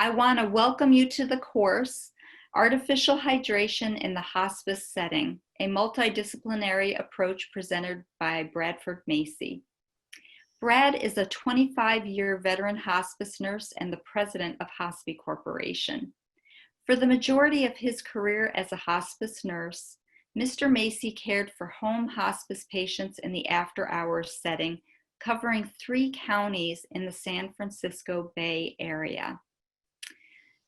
I want to welcome you to the course, Artificial Hydration in the Hospice Setting, a Multi-Disciplinary Approach presented by Bradford Macy. Brad is a 25-year veteran hospice nurse and the president of Hospice Corporation. For the majority of his career as a hospice nurse, Mr. Macy cared for home hospice patients in the after-hours setting, covering 3 counties in the San Francisco Bay Area.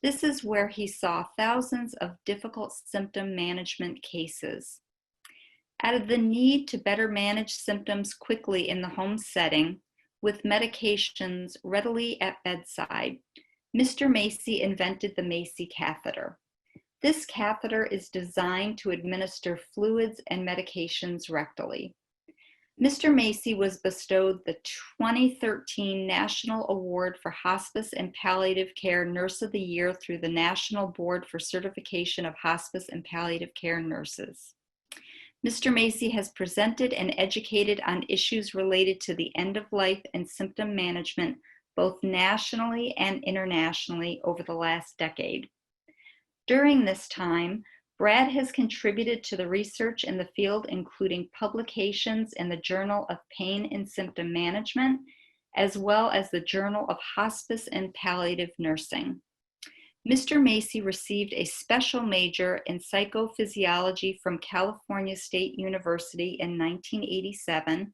This is where he saw thousands of difficult symptom management cases. Out of the need to better manage symptoms quickly in the home setting, with medications readily at bedside, Mr. Macy invented the Macy Catheter. This catheter is designed to administer fluids and medications rectally. Mr. Macy was bestowed the 2013 National Award for Hospice and Palliative Care Nurse of the Year through the National Board for Certification of Hospice and Palliative Care Nurses. Mr. Macy has presented and educated on issues related to the end of life and symptom management both nationally and internationally over the last decade. During this time, Brad has contributed to the research in the field, including publications in the Journal of Pain and Symptom Management, as well as the Journal of Hospice and Palliative Nursing. Mr. Macy received a special major in psychophysiology from California State University in 1987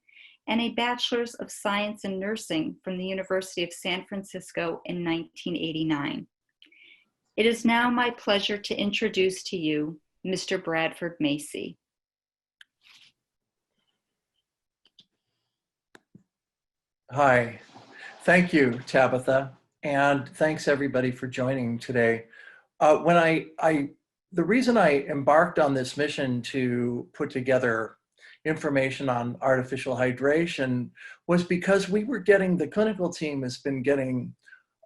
and a bachelor's of science in nursing from the University of San Francisco in 1989. It is now my pleasure to introduce to you Mr. Bradford Macy. Hi, thank you, Tabitha, and thanks everybody for joining today. The reason I embarked on this mission to put together information on artificial hydration was because the clinical team has been getting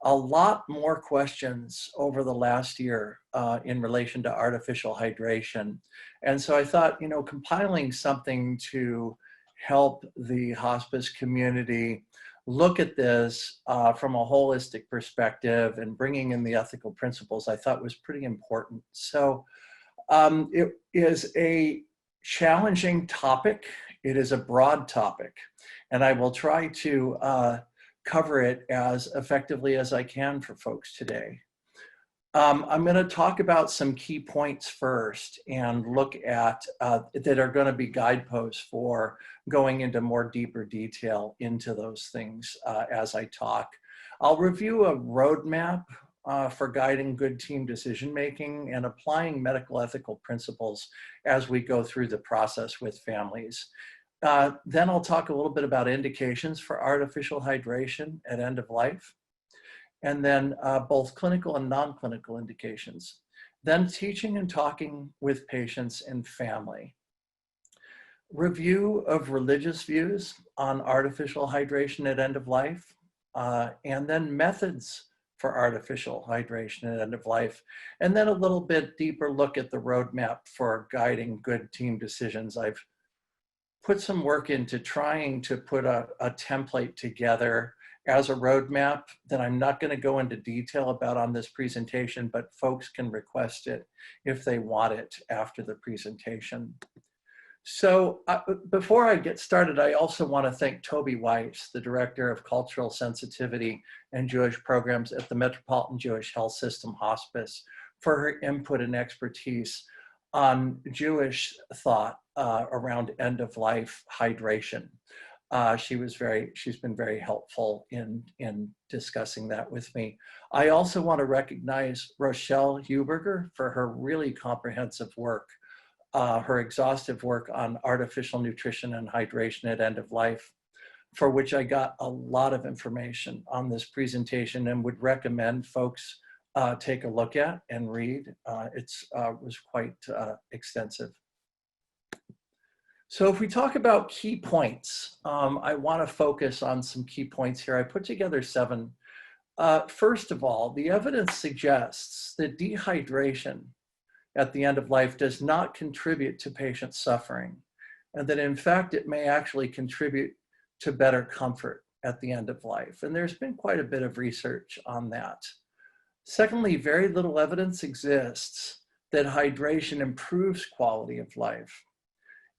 a lot more questions over the last year in relation to artificial hydration. And so I thought, compiling something to help the hospice community look at this from a holistic perspective and bringing in the ethical principles, I thought was pretty important. So it is a challenging topic. It is a broad topic, and I will try to cover it as effectively as I can for folks today. I'm going to talk about some key points first and look at that are going to be guideposts for going into more deeper detail into those things as I talk. I'll review a roadmap for guiding good team decision making and applying medical ethical principles as we go through the process with families. Then I'll talk a little bit about indications for artificial hydration at end of life, and then both clinical and non-clinical indications. Then teaching and talking with patients and family. Review of religious views on artificial hydration at end of life, and then methods for artificial hydration at end of life, and then a little bit deeper look at the roadmap for guiding good team decisions. I've put some work into trying to put a template together as a roadmap that I'm not going to go into detail about on this presentation, but folks can request it if they want it after the presentation. So before I get started, I also want to thank Toby Weiss, the Director of Cultural Sensitivity and Jewish Programs at the Metropolitan Jewish Health System Hospice, for her input and expertise on Jewish thought around end-of-life hydration. She's been very helpful in discussing that with me. I also want to recognize Rochelle Huberger for her really comprehensive work, her exhaustive work on artificial nutrition and hydration at end of life, for which I got a lot of information on this presentation and would recommend folks take a look at and read. It was quite extensive. So if we talk about key points, I want to focus on some key points here. I put together 7. First of all, the evidence suggests that dehydration at the end of life does not contribute to patient suffering, and that in fact it may actually contribute to better comfort at the end of life. And there's been quite a bit of research on that. Secondly, very little evidence exists that hydration improves quality of life.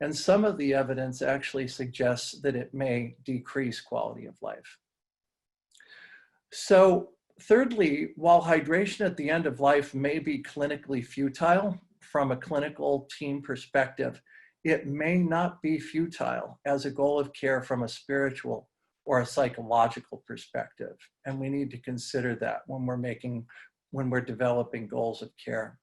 And some of the evidence actually suggests that it may decrease quality of life. So thirdly, while hydration at the end of life may be clinically futile from a clinical team perspective, it may not be futile as a goal of care from a spiritual or a psychological perspective. And we need to consider that when we're developing goals of care.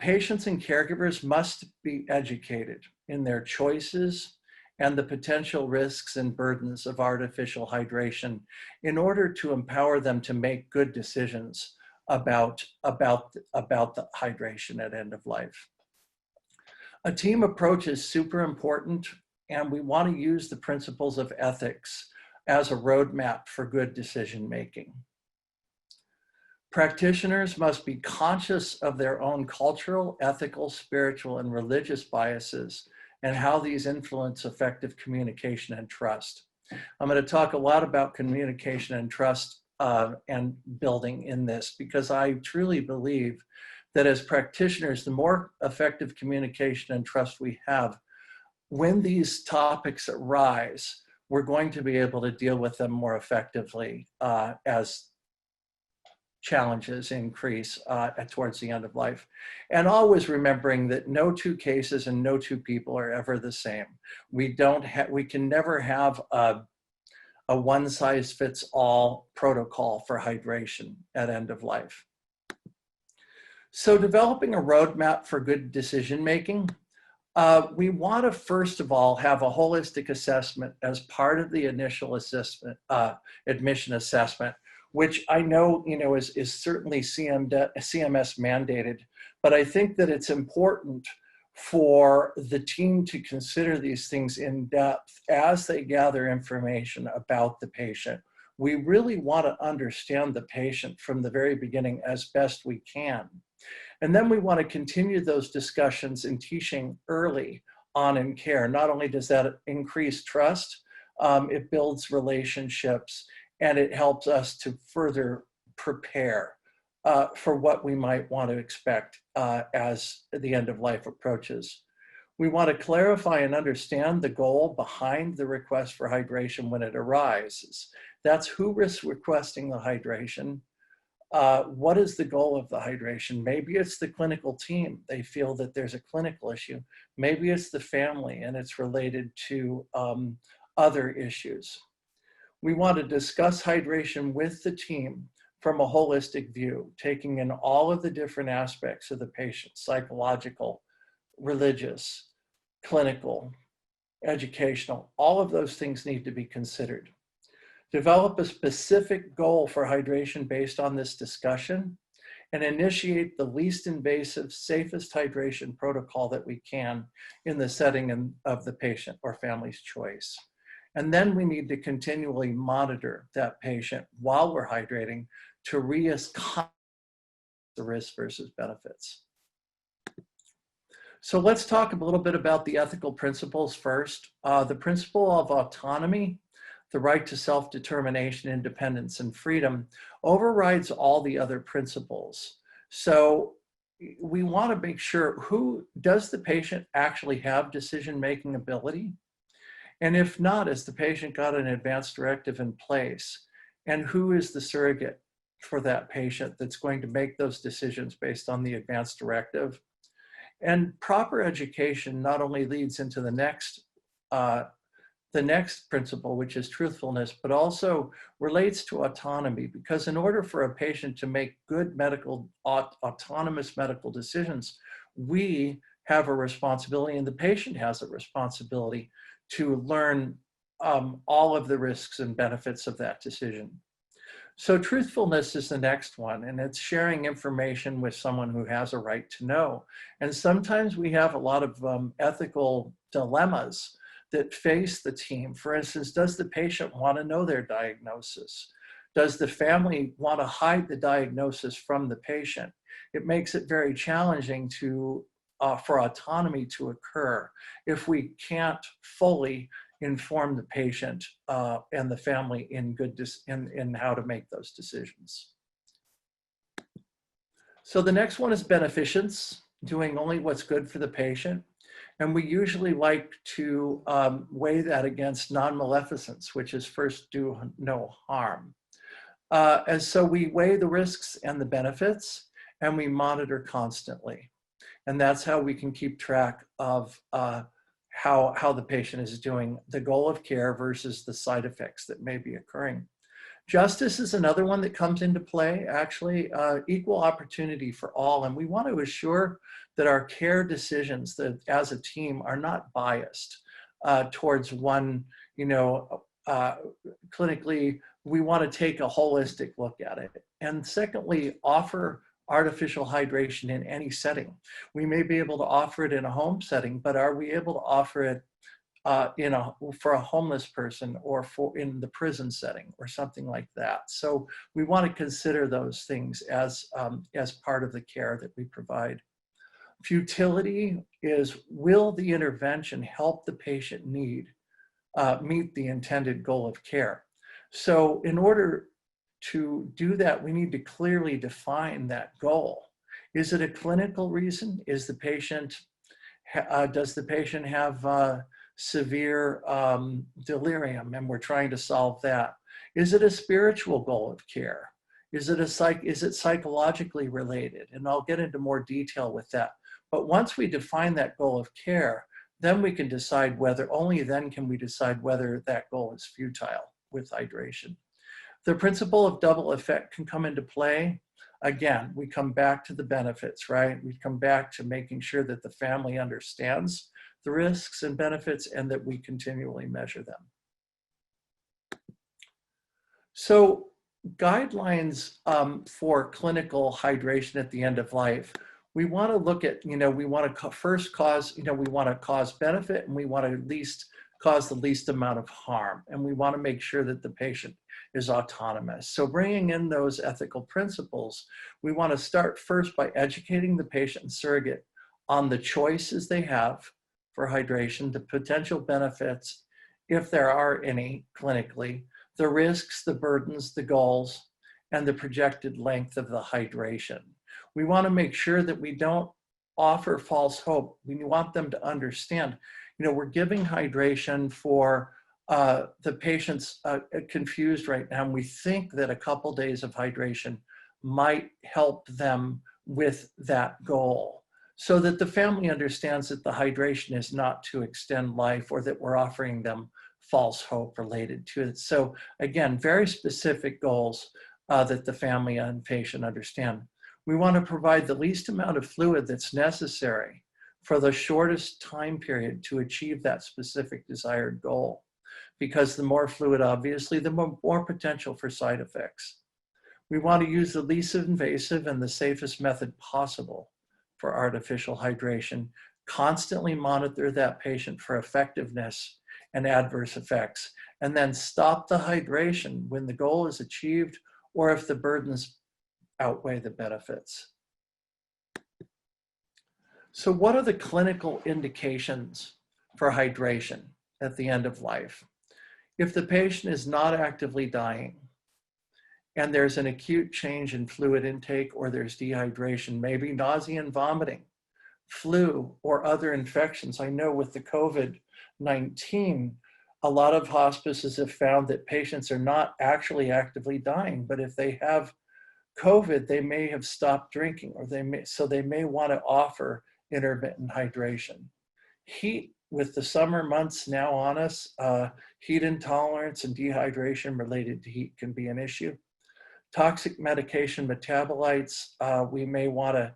Patients and caregivers must be educated in their choices and the potential risks and burdens of artificial hydration in order to empower them to make good decisions about the hydration at end of life. A team approach is super important, and we want to use the principles of ethics as a roadmap for good decision making. Practitioners must be conscious of their own cultural, ethical, spiritual, and religious biases and how these influence effective communication and trust. I'm going to talk a lot about communication and trust and building in this, because I truly believe that as practitioners, the more effective communication and trust we have, when these topics arise, we're going to be able to deal with them more effectively as challenges increase towards the end of life. And always remembering that no two cases and no two people are ever the same. We can never have a one-size-fits-all protocol for hydration at end of life. So developing a roadmap for good decision-making, we want to first of all have a holistic assessment as part of the initial assessment, admission assessment, which I know, is certainly CMS mandated, but I think that it's important for the team to consider these things in depth as they gather information about the patient. We really want to understand the patient from the very beginning as best we can. And then we want to continue those discussions in teaching early on in care. Not only does that increase trust, it builds relationships, and it helps us to further prepare for what we might want to expect as the end of life approaches. We want to clarify and understand the goal behind the request for hydration when it arises. That's who is requesting the hydration. What is the goal of the hydration? Maybe it's the clinical team. They feel that there's a clinical issue. Maybe it's the family and it's related to other issues. We want to discuss hydration with the team from a holistic view, taking in all of the different aspects of the patient: psychological, religious, clinical, educational. All of those things need to be considered. Develop a specific goal for hydration based on this discussion, and initiate the least invasive, safest hydration protocol that we can in the setting of the patient or family's choice. And then we need to continually monitor that patient while we're hydrating to reassess the risks versus benefits. So let's talk a little bit about the ethical principles first. The principle of autonomy, the right to self-determination, independence, and freedom overrides all the other principles. So we want to make sure, does the patient actually have decision-making ability? And if not, has the patient got an advance directive in place? And who is the surrogate for that patient that's going to make those decisions based on the advance directive? And proper education not only leads into the next principle, which is truthfulness, but also relates to autonomy, because in order for a patient to make good autonomous medical decisions, we have a responsibility, and the patient has a responsibility to learn all of the risks and benefits of that decision. So truthfulness is the next one, and it's sharing information with someone who has a right to know. And sometimes we have a lot of ethical dilemmas that face the team. For instance, does the patient want to know their diagnosis? Does the family want to hide the diagnosis from the patient? It makes it very challenging for autonomy to occur if we can't fully inform the patient and the family in how to make those decisions. So the next one is beneficence, doing only what's good for the patient. And we usually like to weigh that against non-maleficence, which is first do no harm. And so we weigh the risks and the benefits, and we monitor constantly. And that's how we can keep track of how the patient is doing, the goal of care versus the side effects that may be occurring. Justice is another one that comes into play, actually, equal opportunity for all. And we want to assure that our care decisions that as a team are not biased towards one, clinically, we want to take a holistic look at it. And secondly, offer artificial hydration in any setting. We may be able to offer it in a home setting, but are we able to offer it for a homeless person or in the prison setting or something like that? So we want to consider those things as part of the care that we provide. Futility is, will the intervention help the patient meet the intended goal of care? So in order to do that, we need to clearly define that goal. Is it a clinical reason? Is the patient, does the patient have severe delirium and we're trying to solve that? Is it a spiritual goal of care? Is it psychologically related? And I'll get into more detail with that. But once we define that goal of care, then we can decide whether, only then can we decide whether that goal is futile with hydration. The principle of double effect can come into play. Again, we come back to the benefits, right? We come back to making sure that the family understands the risks and benefits and that we continually measure them. So guidelines for clinical hydration at the end of life, we want to look at, we want to first cause, we want to cause benefit, and we want to at least cause the least amount of harm. And we want to make sure that the patient is autonomous. So bringing in those ethical principles, we want to start first by educating the patient and surrogate on the choices they have for hydration, the potential benefits, if there are any clinically, the risks, the burdens, the goals, and the projected length of the hydration. We want to make sure that we don't offer false hope. We want them to understand, we're giving hydration for the patient's confused right now, and we think that a couple days of hydration might help them with that goal, so that the family understands that the hydration is not to extend life or that we're offering them false hope related to it. So again, very specific goals that the family and patient understand. We want to provide the least amount of fluid that's necessary for the shortest time period to achieve that specific desired goal, because the more fluid, obviously, the more potential for side effects. We want to use the least invasive and the safest method possible for artificial hydration, constantly monitor that patient for effectiveness and adverse effects, and then stop the hydration when the goal is achieved or if the burdens outweigh the benefits. So what are the clinical indications for hydration at the end of life? If the patient is not actively dying and there's an acute change in fluid intake or there's dehydration, maybe nausea and vomiting, flu or other infections. I know with the COVID-19, a lot of hospices have found that patients are not actually actively dying, but if they have COVID, they may have stopped drinking, or they may want to offer intermittent hydration. Heat, with the summer months now on us, heat intolerance and dehydration related to heat can be an issue. Toxic medication metabolites, we may want to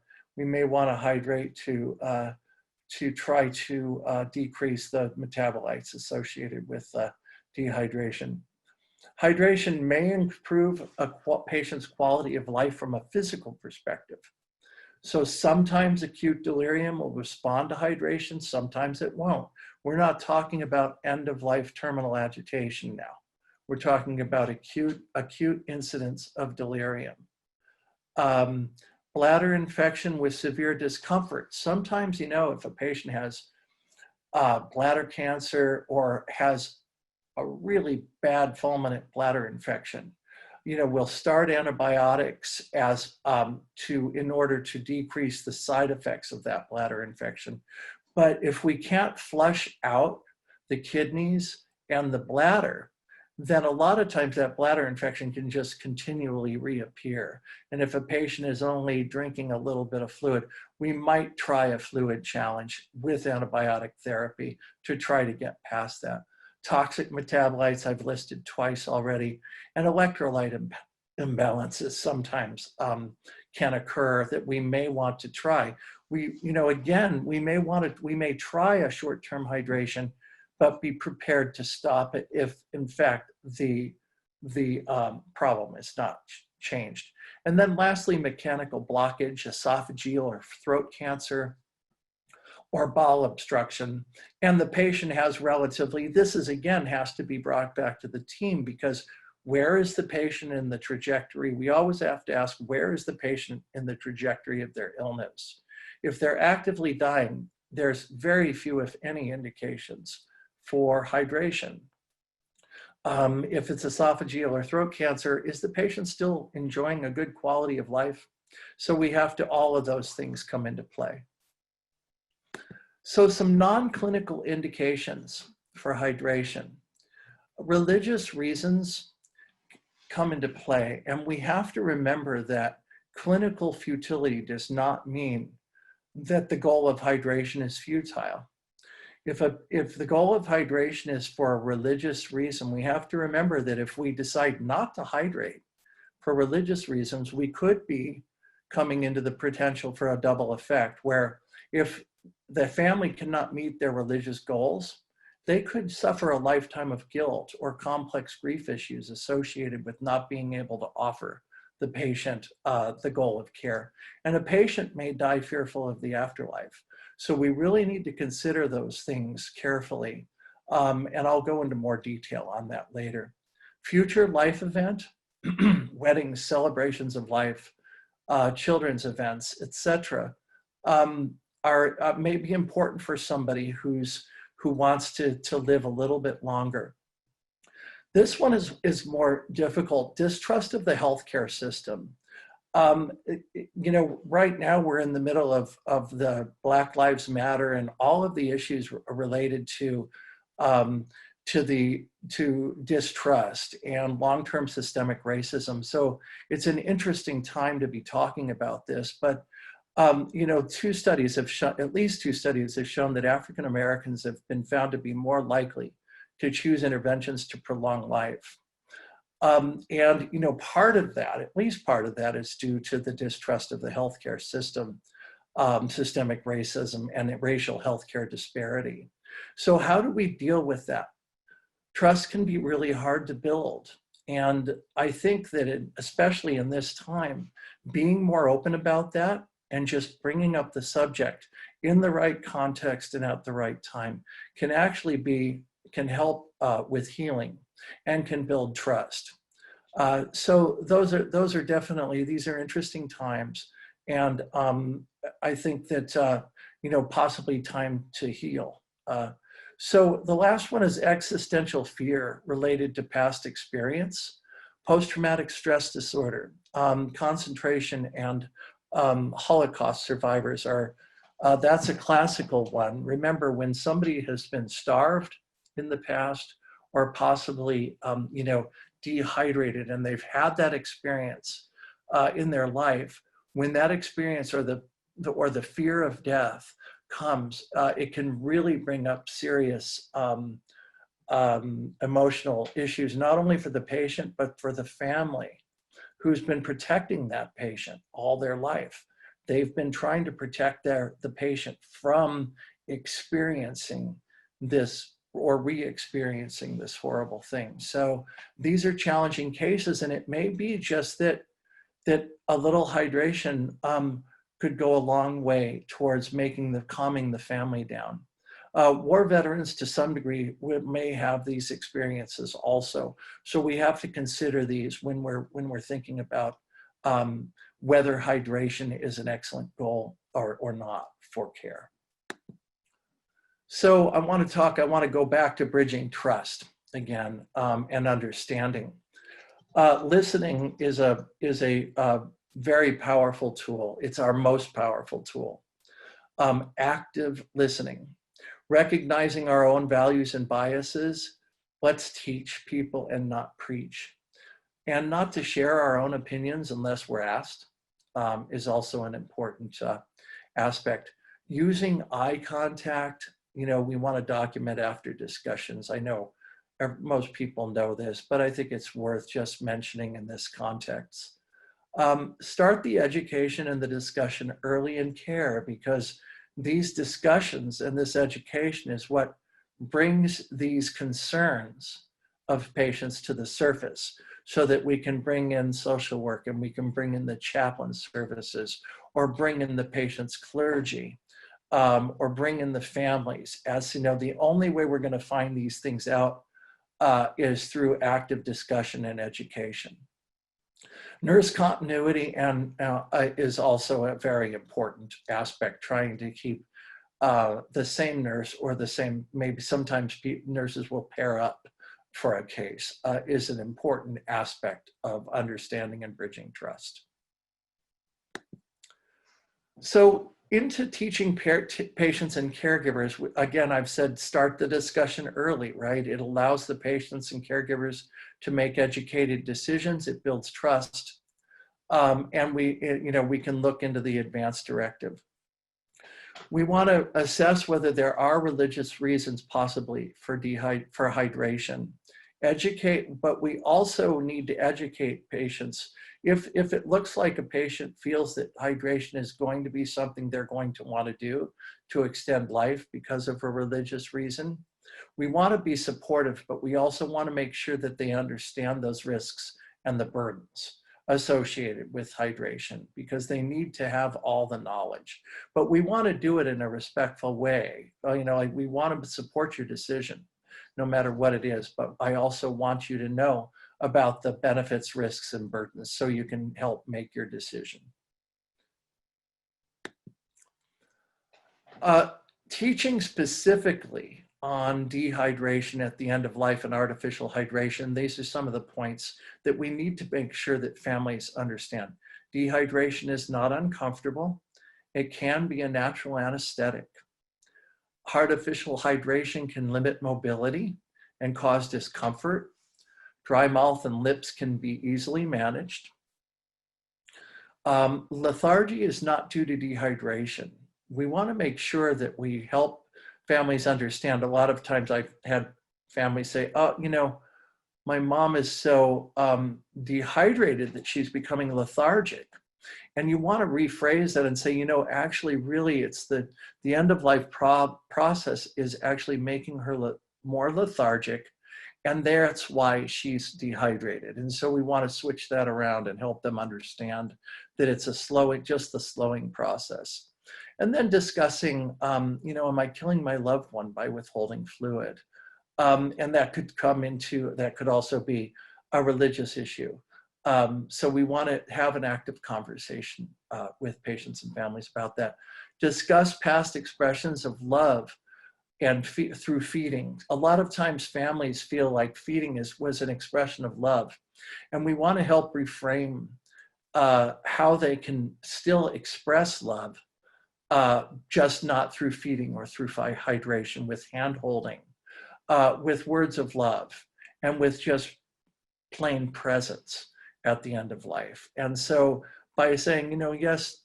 hydrate to try to decrease the metabolites associated with dehydration. Hydration may improve a patient's quality of life from a physical perspective. So sometimes acute delirium will respond to hydration, sometimes it won't. We're not talking about end-of-life terminal agitation now. We're talking about acute incidents of delirium. Bladder infection with severe discomfort. Sometimes, if a patient has bladder cancer or has a really bad fulminant bladder infection, we'll start antibiotics in order to decrease the side effects of that bladder infection. But if we can't flush out the kidneys and the bladder, then a lot of times that bladder infection can just continually reappear. And if a patient is only drinking a little bit of fluid, we might try a fluid challenge with antibiotic therapy to try to get past that. Toxic metabolites I've listed twice already, and electrolyte imbalances sometimes can occur that we may want to try. Again, we may try a short-term hydration, but be prepared to stop it if, in fact, the problem is not changed. And then lastly, mechanical blockage, esophageal or throat cancer, or bowel obstruction. And the patient has this again has to be brought back to the team, because where is the patient in the trajectory? We always have to ask, where is the patient in the trajectory of their illness? If they're actively dying, there's very few, if any, indications for hydration. If it's esophageal or throat cancer, is the patient still enjoying a good quality of life? So all of those things come into play. So some non-clinical indications for hydration. Religious reasons come into play, and we have to remember that clinical futility does not mean that the goal of hydration is futile. If the goal of hydration is for a religious reason, we have to remember that if we decide not to hydrate for religious reasons, we could be coming into the potential for a double effect, where if the family cannot meet their religious goals, they could suffer a lifetime of guilt or complex grief issues associated with not being able to offer the patient the goal of care. And a patient may die fearful of the afterlife. So we really need to consider those things carefully. And I'll go into more detail on that later. Future life event, weddings, celebrations of life, children's events, etc., may be important for somebody who wants to live a little bit longer. This one is more difficult. Distrust of the healthcare system. Right now we're in the middle of the Black Lives Matter and all of the issues related to distrust and long-term systemic racism. So it's an interesting time to be talking about this, but at least two studies have shown that African Americans have been found to be more likely to choose interventions to prolong life. Part of that, at least part of that, is due to the distrust of the healthcare system, systemic racism, and racial healthcare disparity. So how do we deal with that? Trust can be really hard to build. And I think that especially in this time, being more open about that and just bringing up the subject in the right context and at the right time can help with healing and can build trust. So these are interesting times, and I think that possibly time to heal. So the last one is existential fear related to past experience, post-traumatic stress disorder, concentration, and Holocaust survivors that's a classical one. Remember, when somebody has been starved in the past, or possibly dehydrated, and they've had that experience in their life, when that experience or the fear of death comes, it can really bring up serious emotional issues, not only for the patient, but for the family who's been protecting that patient all their life. They've been trying to protect the patient from experiencing this or re-experiencing this horrible thing. So these are challenging cases, and it may be just that a little hydration could go a long way towards calming the family down. War veterans, to some degree, may have these experiences also. So we have to consider these when we're thinking about whether hydration is an excellent goal or not for care. So I want to go back to bridging trust again and understanding. Listening is a very powerful tool. It's our most powerful tool. Active listening, recognizing our own values and biases. Let's teach people and not preach. And not to share our own opinions unless we're asked is also an important aspect. Using eye contact, we want to document after discussions. I know most people know this, but I think it's worth just mentioning in this context. Start the education and the discussion early in care, because these discussions and this education is what brings these concerns of patients to the surface, so that we can bring in social work and we can bring in the chaplain services, or bring in the patient's clergy, or bring in the families. As you know, the only way we're going to find these things out is through active discussion and education. Nurse continuity is also a very important aspect, trying to keep the same nurse, or the same, maybe sometimes nurses will pair up for a case, is an important aspect of understanding and bridging trust. So into teaching patients and caregivers, again, I've said start the discussion early, right? It allows the patients and caregivers to make educated decisions. It builds trust. And we can look into the advance directive. We want to assess whether there are religious reasons possibly for hydration. Educate, but we also need to educate patients. If it looks like a patient feels that hydration is going to be something they're going to want to do to extend life because of a religious reason, we want to be supportive, but we also want to make sure that they understand those risks and the burdens associated with hydration, because they need to have all the knowledge. But we want to do it in a respectful way. Like, we want to support your decision, no matter what it is, but I also want you to know about the benefits, risks, and burdens, so you can help make your decision. Teaching specifically on dehydration at the end of life and artificial hydration, these are some of the points that we need to make sure that families understand. Dehydration is not uncomfortable. It can be a natural anesthetic. Artificial hydration can limit mobility and cause discomfort. Dry mouth and lips can be easily managed. Lethargy is not due to dehydration. We want to make sure that we help families understand. A lot of times I've had families say, oh, my mom is so dehydrated that she's becoming lethargic. And you want to rephrase that and say, actually, really, it's the end of life process is actually making her more lethargic, and that's why she's dehydrated. And so we want to switch that around and help them understand that it's just the slowing process. And then discussing, am I killing my loved one by withholding fluid? And that could also be a religious issue. So we want to have an active conversation with patients and families about that. Discuss past expressions of love and through feeding. A lot of times families feel like feeding was an expression of love. And we want to help reframe how they can still express love, just not through feeding or through hydration, with hand holding, with words of love, and with just plain presence at the end of life. And so by saying, yes,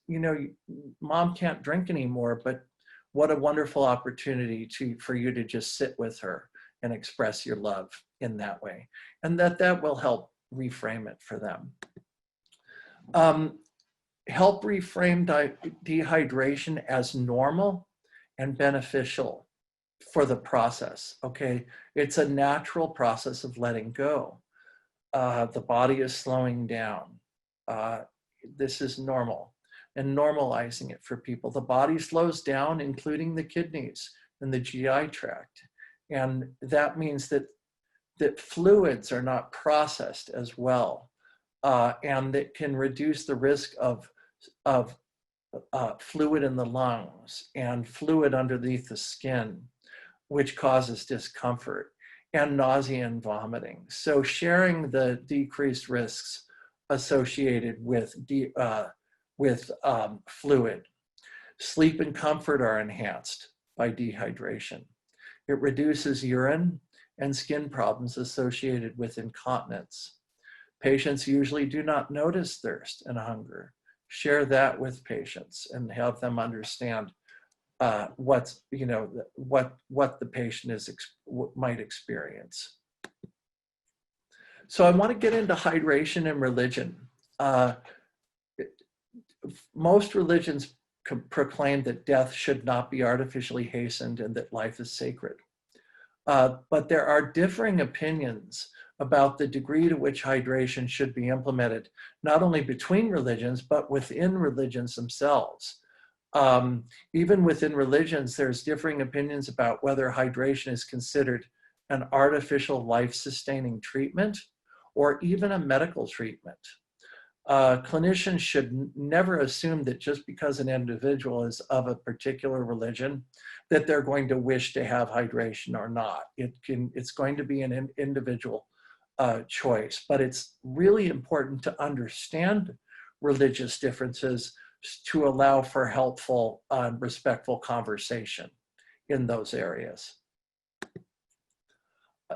mom can't drink anymore, but what a wonderful opportunity for you to just sit with her and express your love in that way. And that will help reframe it for them. Help reframe dehydration as normal and beneficial for the process, okay? It's a natural process of letting go. The body is slowing down. This is normal, and normalizing it for people. The body slows down, including the kidneys and the GI tract. And that means that fluids are not processed as well. And that can reduce the risk of fluid in the lungs and fluid underneath the skin, which causes discomfort. and nausea and vomiting. So sharing the decreased risks associated with fluid. Sleep and comfort are enhanced by dehydration. It reduces urine and skin problems associated with incontinence. Patients usually do not notice thirst and hunger. Share that with patients and have them understand what the patient might experience. So I want to get into hydration and religion. Most religions proclaim that death should not be artificially hastened and that life is sacred. But there are differing opinions about the degree to which hydration should be implemented, not only between religions, but within religions themselves. Even within religions, there's differing opinions about whether hydration is considered an artificial life-sustaining treatment or even a medical treatment. Clinicians should never assume that just because an individual is of a particular religion, that they're going to wish to have hydration or not. It's going to be an individual choice, but it's really important to understand religious differences to allow for helpful, respectful conversation in those areas.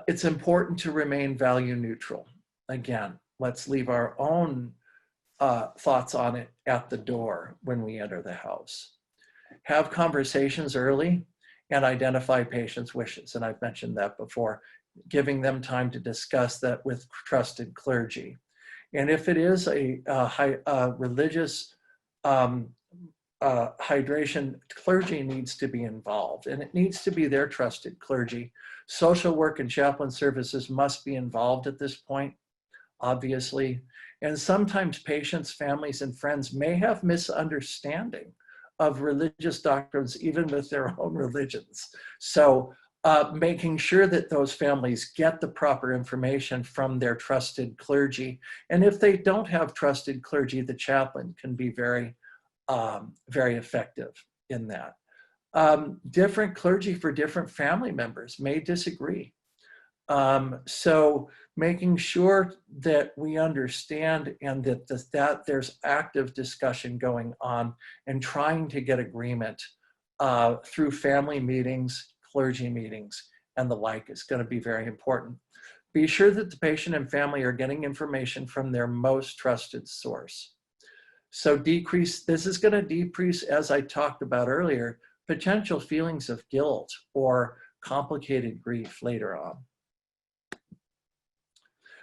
It's important to remain value neutral. Again, let's leave our own thoughts on it at the door when we enter the house. Have conversations early and identify patients' wishes. And I've mentioned that before, giving them time to discuss that with trusted clergy. And if it is a religious hydration, clergy needs to be involved, and it needs to be their trusted clergy. Social work and chaplain services must be involved at this point, obviously. And sometimes patients, families, and friends may have misunderstanding of religious doctrines, even with their own religions. So making sure that those families get the proper information from their trusted clergy. And if they don't have trusted clergy, the chaplain can be very, very effective in that. Different clergy for different family members may disagree. So making sure that we understand and that there's active discussion going on and trying to get agreement through family meetings, clergy meetings, and the like is going to be very important. Be sure that the patient and family are getting information from their most trusted source. So this is going to decrease, as I talked about earlier, potential feelings of guilt or complicated grief later on.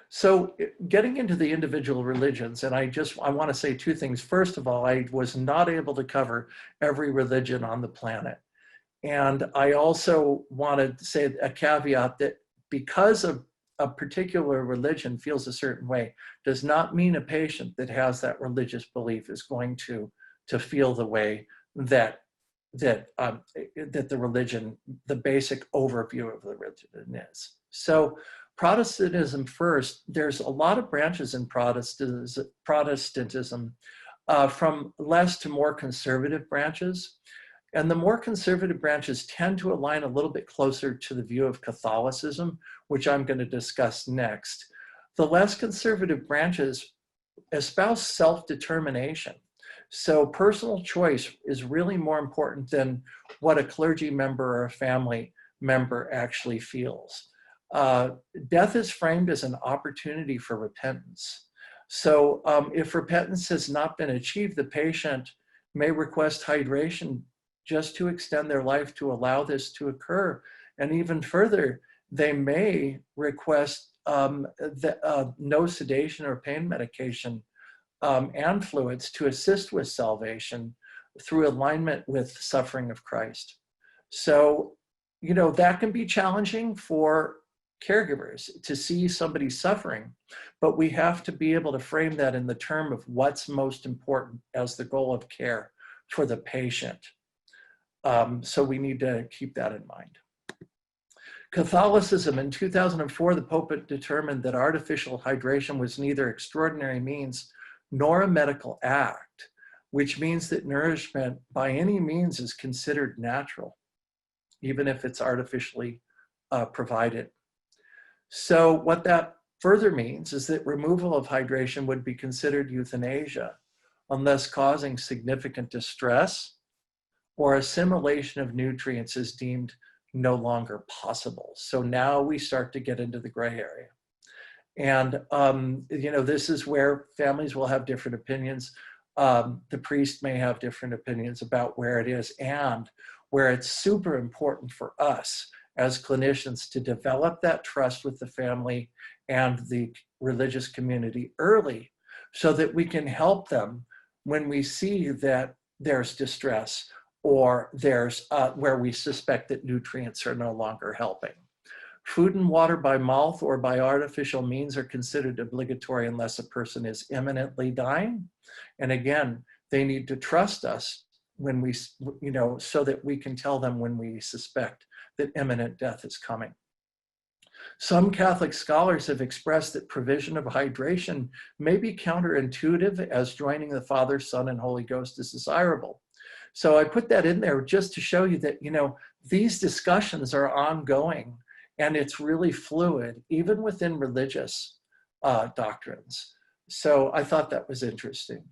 So getting into the individual religions, and I want to say two things. First of all, I was not able to cover every religion on the planet. And I also wanted to say a caveat that because a particular religion feels a certain way does not mean a patient that has that religious belief is going to feel the way that the religion, the basic overview of the religion is. So Protestantism first, there's a lot of branches in Protestantism, from less to more conservative branches. And the more conservative branches tend to align a little bit closer to the view of Catholicism, which I'm going to discuss next. The less conservative branches espouse self-determination. So personal choice is really more important than what a clergy member or a family member actually feels. Death is framed as an opportunity for repentance. So if repentance has not been achieved, the patient may request hydration just to extend their life to allow this to occur. And even further, they may request no sedation or pain medication and fluids to assist with salvation through alignment with suffering of Christ. So, that can be challenging for caregivers to see somebody suffering, but we have to be able to frame that in the term of what's most important as the goal of care for the patient. So we need to keep that in mind. Catholicism, in 2004, the Pope determined that artificial hydration was neither extraordinary means nor a medical act, which means that nourishment by any means is considered natural, even if it's artificially provided. So what that further means is that removal of hydration would be considered euthanasia unless causing significant distress or assimilation of nutrients is deemed no longer possible. So now we start to get into the gray area. And, this is where families will have different opinions. The priest may have different opinions about where it is, and where it's super important for us as clinicians to develop that trust with the family and the religious community early so that we can help them when we see that there's distress or there's where we suspect that nutrients are no longer helping. Food and water by mouth or by artificial means are considered obligatory unless a person is imminently dying. And again, they need to trust us when we, so that we can tell them when we suspect that imminent death is coming. Some Catholic scholars have expressed that provision of hydration may be counterintuitive, as joining the Father, Son, and Holy Ghost is desirable. So I put that in there just to show you that, these discussions are ongoing and it's really fluid, even within religious doctrines. So I thought that was interesting.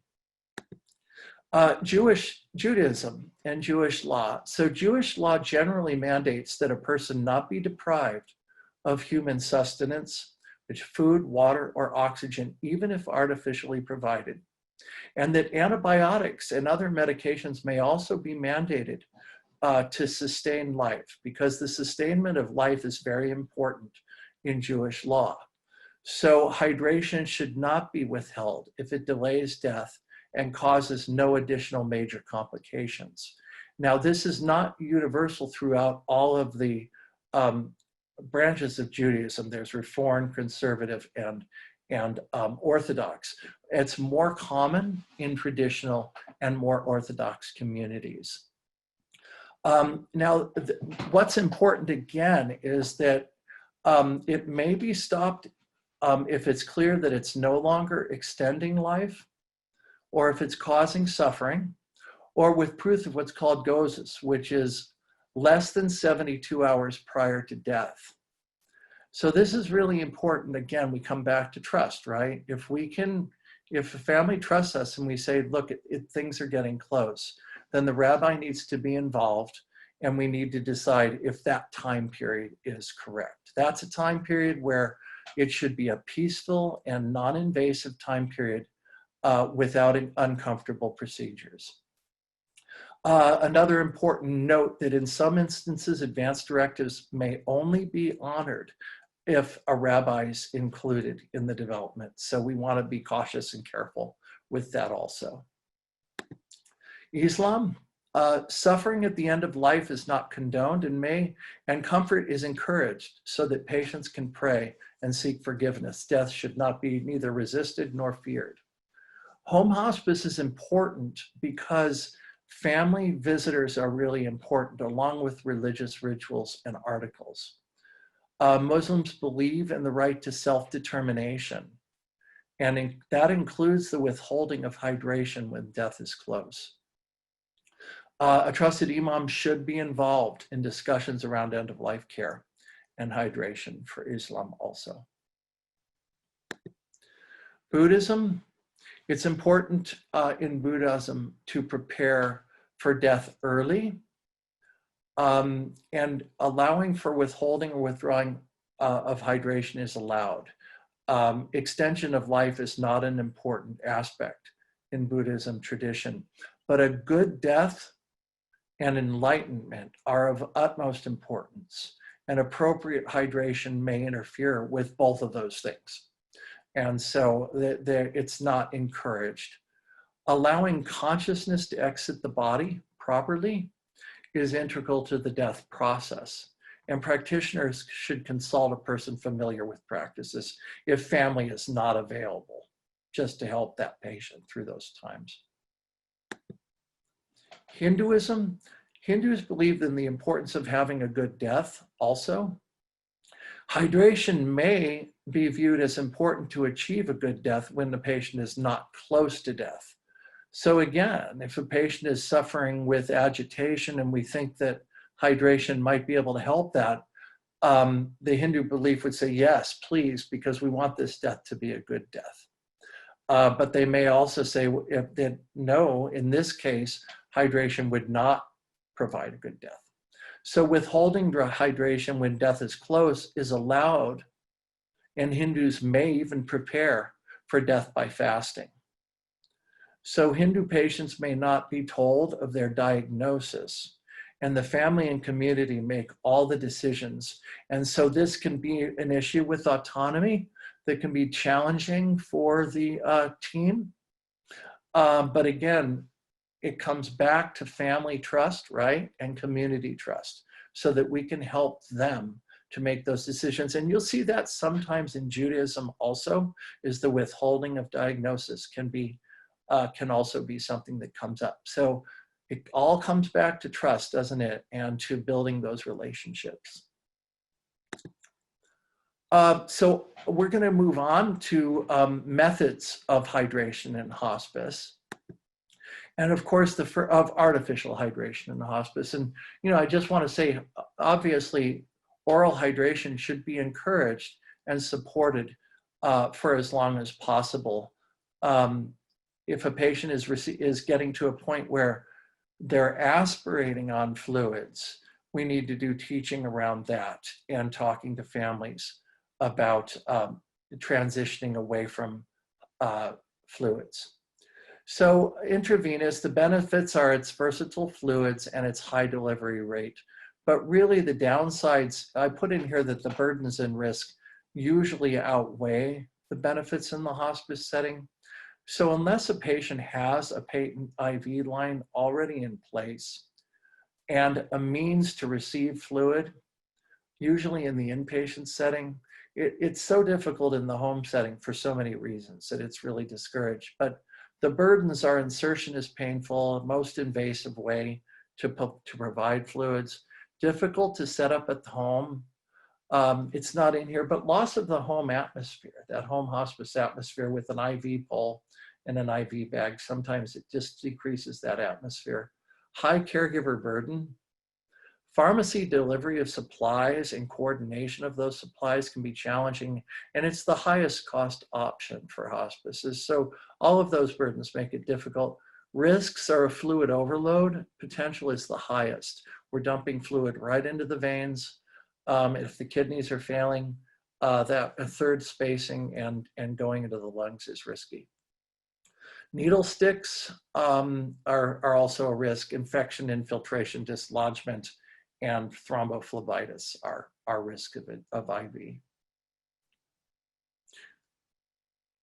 Judaism and Jewish law. So Jewish law generally mandates that a person not be deprived of human sustenance, which food, water, or oxygen, even if artificially provided. And that antibiotics and other medications may also be mandated to sustain life, because the sustainment of life is very important in Jewish law. So hydration should not be withheld if it delays death and causes no additional major complications. Now, this is not universal throughout all of the branches of Judaism. There's Reform, Conservative, and Orthodox. It's more common in traditional and more Orthodox communities. Now, what's important again is that it may be stopped if it's clear that it's no longer extending life, or if it's causing suffering, or with proof of what's called gozes, which is less than 72 hours prior to death. So this is really important. Again, we come back to trust, right? If a family trusts us and we say, look, things are getting close, then the rabbi needs to be involved, and we need to decide if that time period is correct. That's a time period where it should be a peaceful and non-invasive time period without uncomfortable procedures. Another important note that in some instances, advance directives may only be honored if a rabbi is included in the development. So we want to be cautious and careful with that also. Islam, suffering at the end of life is not condoned and comfort is encouraged so that patients can pray and seek forgiveness. Death should not be neither resisted nor feared. Home hospice is important because family visitors are really important, along with religious rituals and articles. Muslims believe in the right to self-determination, and that includes the withholding of hydration when death is close. A trusted imam should be involved in discussions around end-of-life care and hydration for Islam also. Buddhism, it's important in Buddhism to prepare for death early, and allowing for withholding or withdrawing of hydration is allowed. Extension of life is not an important aspect in Buddhism tradition, but a good death and enlightenment are of utmost importance, and appropriate hydration may interfere with both of those things. And so it's not encouraged. Allowing consciousness to exit the body properly is integral to the death process. And practitioners should consult a person familiar with practices if family is not available, just to help that patient through those times. Hinduism, Hindus believe in the importance of having a good death also. Hydration may be viewed as important to achieve a good death when the patient is not close to death. So again, if a patient is suffering with agitation and we think that hydration might be able to help that, the Hindu belief would say, yes, please, because we want this death to be a good death. But they may also say, if they, no, in this case, hydration would not provide a good death. So withholding hydration when death is close is allowed, and Hindus may even prepare for death by fasting. So Hindu patients may not be told of their diagnosis, and the family and community make all the decisions. And so this can be an issue with autonomy that can be challenging for the team. But again, it comes back to family trust, right? And community trust, so that we can help them to make those decisions. And you'll see that sometimes in Judaism also, is the withholding of diagnosis can also be something that comes up. So it all comes back to trust, doesn't it? And to building those relationships. So we're going to move on to methods of hydration in hospice. And of course, of artificial hydration in the hospice. And, I just want to say, obviously, oral hydration should be encouraged and supported for as long as possible. If a patient is getting to a point where they're aspirating on fluids, we need to do teaching around that and talking to families about transitioning away from fluids. So intravenous, the benefits are its versatile fluids and its high delivery rate. But really the downsides, I put in here that the burdens and risk usually outweigh the benefits in the hospice setting. So unless a patient has a patent IV line already in place and a means to receive fluid, usually in the inpatient setting, it's so difficult in the home setting for so many reasons that it's really discouraged. But the burdens are insertion is painful, most invasive way to provide fluids, difficult to set up at home. It's not in here, but loss of the home atmosphere, that home hospice atmosphere with an IV pole and an IV bag, sometimes it just decreases that atmosphere. High caregiver burden. Pharmacy delivery of supplies and coordination of those supplies can be challenging, and it's the highest cost option for hospices. So all of those burdens make it difficult. Risks are a fluid overload. Potential is the highest. We're dumping fluid right into the veins. If the kidneys are failing, that a third spacing and going into the lungs is risky. Needle sticks are also a risk. Infection, infiltration, dislodgement, and thrombophlebitis are risk of IV.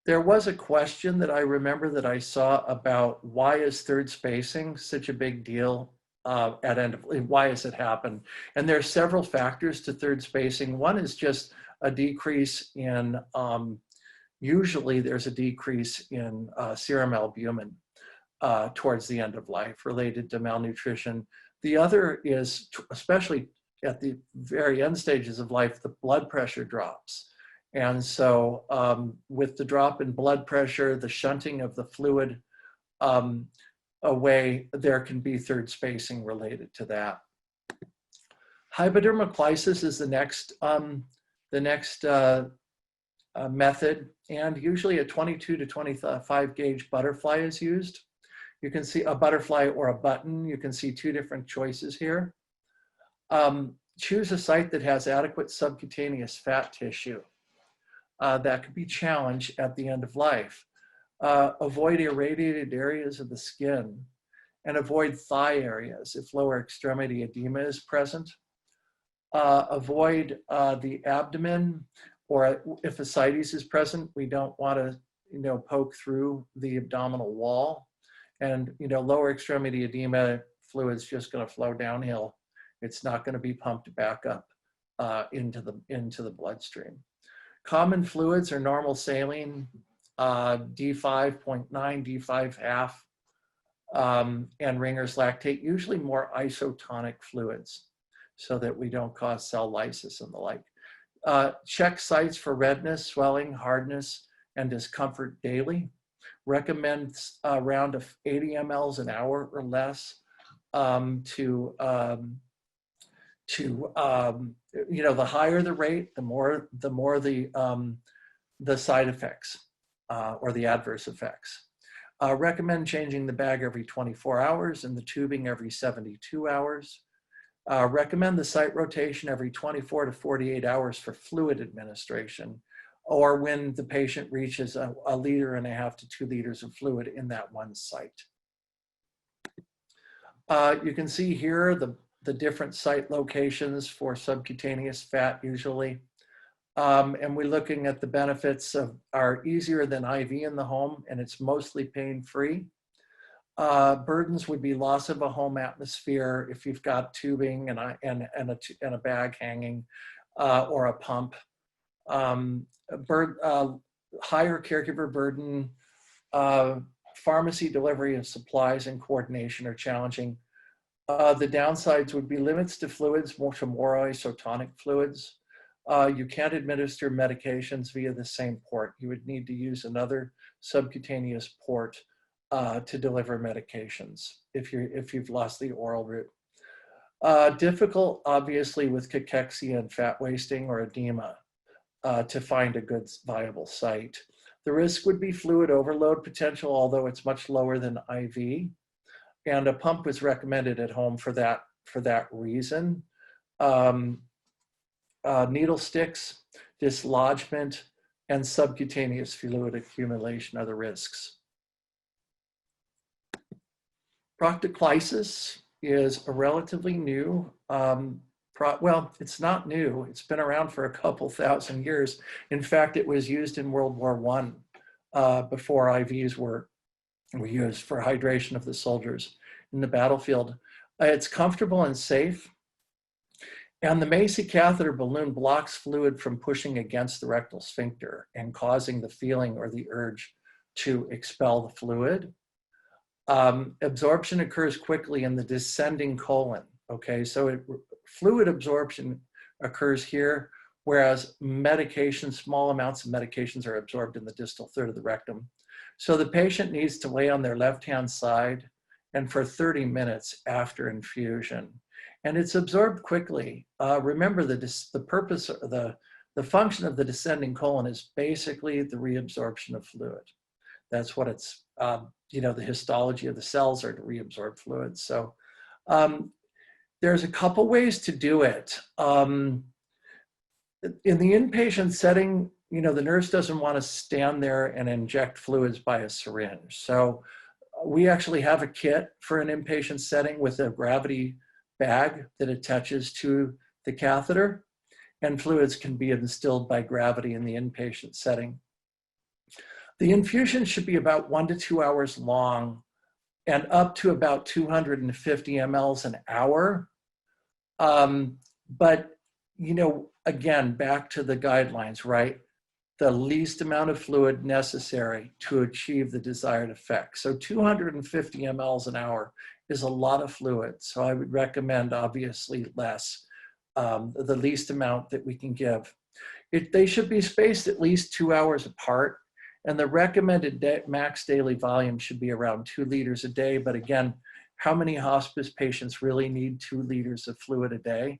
There was a question that I remember that I saw about why is third spacing such a big deal at end of, why has it happened? And there are several factors to third spacing. One is just a decrease in, usually there's a decrease in serum albumin towards the end of life related to malnutrition. The other is, especially at the very end stages of life, the blood pressure drops. And so with the drop in blood pressure, the shunting of the fluid away, there can be third spacing related to that. Hypodermoclysis is the next method, and usually a 22 to 25 gauge butterfly is used. You can see a butterfly or a button. You can see two different choices here. Choose a site that has adequate subcutaneous fat tissue. That could be challenged at the end of life. Avoid irradiated areas of the skin and avoid thigh areas if lower extremity edema is present. Avoid the abdomen, or if ascites is present, we don't want to poke through the abdominal wall. And lower extremity edema fluid's just going to flow downhill. It's not going to be pumped back up into the bloodstream. Common fluids are normal saline, D5.9, D5 half, and Ringer's lactate, usually more isotonic fluids so that we don't cause cell lysis and the like. Check sites for redness, swelling, hardness, and discomfort daily. Recommend around 80 mLs an hour or less to you know, the higher the rate, the more the side effects or the adverse effects. Recommend changing the bag every 24 hours and the tubing every 72 hours. Recommend the site rotation every 24 to 48 hours for fluid administration, or when the patient reaches a 1.5 liters to 2 liters of fluid in that one site. You can see here the different site locations for subcutaneous fat usually. And we're looking at the benefits are easier than IV in the home, and it's mostly pain-free. Burdens would be loss of a home atmosphere if you've got tubing and a bag hanging or a pump. Higher caregiver burden, pharmacy delivery of supplies and coordination are challenging. The downsides would be limits to fluids, more isotonic fluids. You can't administer medications via the same port. You would need to use another subcutaneous port to deliver medications if you've lost the oral route. Difficult, obviously, with cachexia and fat wasting or edema to find a good viable site. The risk would be fluid overload potential, although it's much lower than IV. And a pump was recommended at home for that reason. Needle sticks, dislodgement, and subcutaneous fluid accumulation are the risks. Proctoclysis is a relatively new, well, it's not new. It's been around for a couple thousand years. In fact, it was used in World War I before IVs were used for hydration of the soldiers in the battlefield. It's comfortable and safe. And the Macy catheter balloon blocks fluid from pushing against the rectal sphincter and causing the feeling or the urge to expel the fluid. Absorption occurs quickly in the descending colon. Okay, so fluid absorption occurs here, whereas small amounts of medications are absorbed in the distal third of the rectum. So the patient needs to lay on their left-hand side and for 30 minutes after infusion. And it's absorbed quickly. Remember, the purpose, the function of the descending colon is basically the reabsorption of fluid. That's what it's, you know, the histology of the cells are to reabsorb fluid. So there's a couple ways to do it. In the inpatient setting, you know, the nurse doesn't want to stand there and inject fluids by a syringe. So we actually have a kit for an inpatient setting with a gravity bag that attaches to the catheter, and fluids can be instilled by gravity in the inpatient setting. The infusion should be about 1 to 2 hours long and up to about 250 mLs an hour. But, you know, again, back to the guidelines, right? The least amount of fluid necessary to achieve the desired effect. So 250 mLs an hour is a lot of fluid. So I would recommend obviously less, the least amount that we can give. They should be spaced at least 2 hours apart, and the recommended max daily volume should be around 2 liters a day. But again, how many hospice patients really need 2 liters of fluid a day?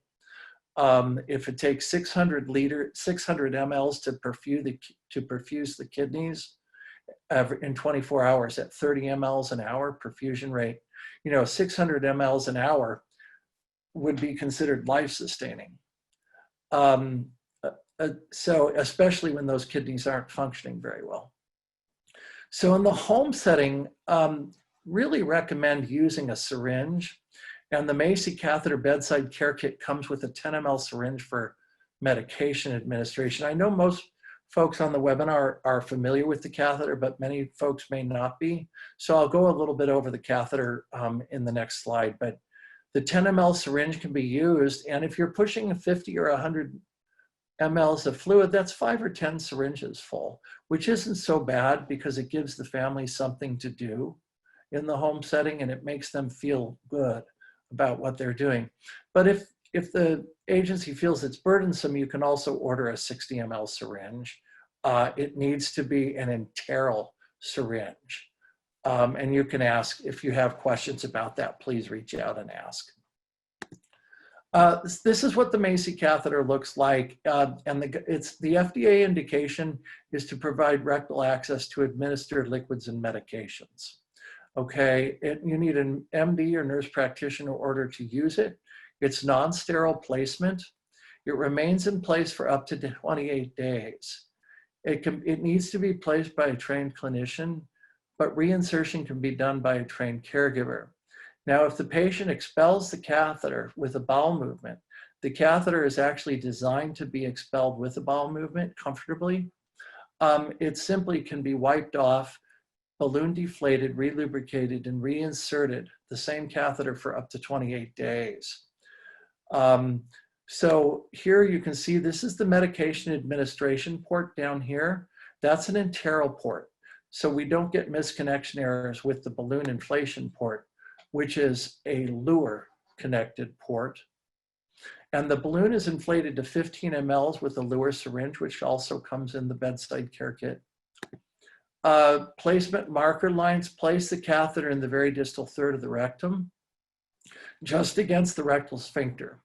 If it takes 600 mLs to perfuse the kidneys in 24 hours at 30 mLs an hour perfusion rate, you know, 600 mLs an hour would be considered life-sustaining. So especially when those kidneys aren't functioning very well. So in the home setting, really recommend using a syringe. And the Macy Catheter Bedside Care Kit comes with a 10 ml syringe for medication administration. I know most folks on the webinar are familiar with the catheter, but many folks may not be. So I'll go a little bit over the catheter in the next slide. But the 10 ml syringe can be used, and if you're pushing 50 or 100 mLs of fluid, that's 5 or 10 syringes full, which isn't so bad because it gives the family something to do in the home setting, and it makes them feel good about what they're doing. But if the agency feels it's burdensome, you can also order a 60 ml syringe. It needs to be an enteral syringe. And you can ask, if you have questions about that, please reach out and ask. This is what the Macy catheter looks like, and the FDA indication is to provide rectal access to administered liquids and medications. Okay, you need an MD or nurse practitioner in order to use it. It's non-sterile placement. It remains in place for up to 28 days. It needs to be placed by a trained clinician, but reinsertion can be done by a trained caregiver. Now, if the patient expels the catheter with a bowel movement, the catheter is actually designed to be expelled with a bowel movement comfortably. It simply can be wiped off, balloon deflated, relubricated, and reinserted, the same catheter for up to 28 days. So here you can see this is the medication administration port down here. That's an enteral port. So we don't get misconnection errors with the balloon inflation port, which is a Luer connected port. And the balloon is inflated to 15 mLs with a Luer syringe, which also comes in the bedside care kit. Placement marker lines, place the catheter in the very distal third of the rectum, just against the rectal sphincter,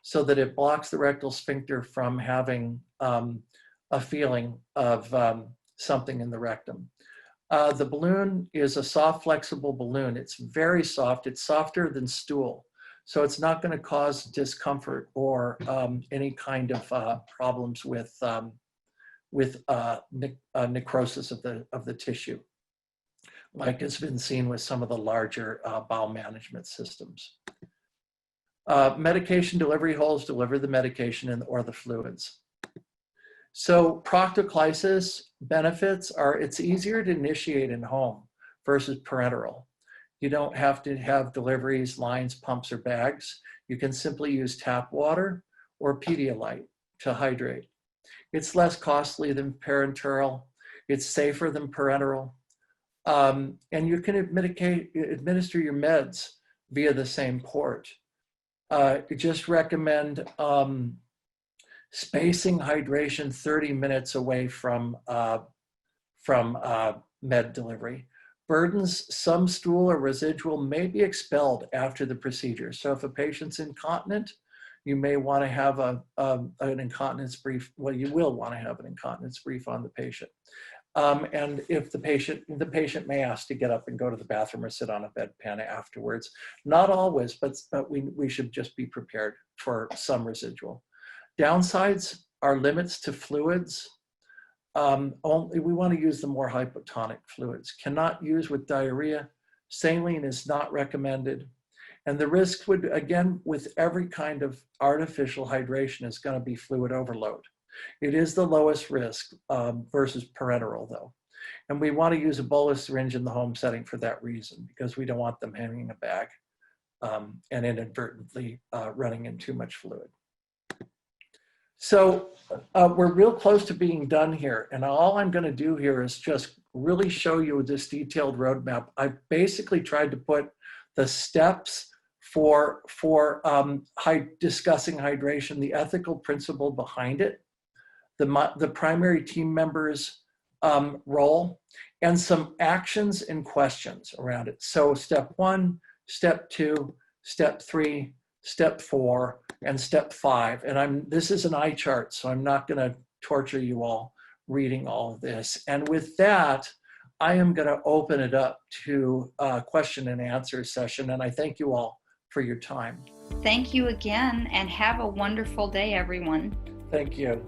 so that it blocks the rectal sphincter from having a feeling of something in the rectum. The balloon is a soft, flexible balloon. It's very soft. It's softer than stool. So it's not going to cause discomfort or any kind of problems with necrosis of the tissue, like has been seen with some of the larger bowel management systems. Medication delivery holes deliver the medication or the fluids. So proctoclysis benefits are, it's easier to initiate in home versus parenteral. You don't have to have deliveries, lines, pumps, or bags. You can simply use tap water or Pedialyte to hydrate. It's less costly than parenteral. It's safer than parenteral. And you can administer your meds via the same port. Just recommend spacing hydration 30 minutes away from med delivery. Burdens, some stool or residual may be expelled after the procedure. So if a patient's incontinent, you may want to have an incontinence brief. Well, you will want to have an incontinence brief on the patient. And if the patient may ask to get up and go to the bathroom or sit on a bedpan afterwards. Not always, but we should just be prepared for some residual. Downsides are limits to fluids. We want to use the more hypotonic fluids. Cannot use with diarrhea. Saline is not recommended. And the risk would, again, with every kind of artificial hydration is going to be fluid overload. It is the lowest risk versus parenteral though. And we want to use a bolus syringe in the home setting for that reason, because we don't want them hanging a bag and inadvertently running in too much fluid. So we're real close to being done here. And all I'm going to do here is just really show you this detailed roadmap. I basically tried to put the steps for discussing hydration, the ethical principle behind it, the primary team members' role, and some actions and questions around it. So step 1, step 2, step 3, step 4, and step 5. And this is an eye chart, so I'm not going to torture you all reading all of this. And with that, I am going to open it up to a question and answer session. And I thank you all for your time. Thank you again, and have a wonderful day, everyone. Thank you.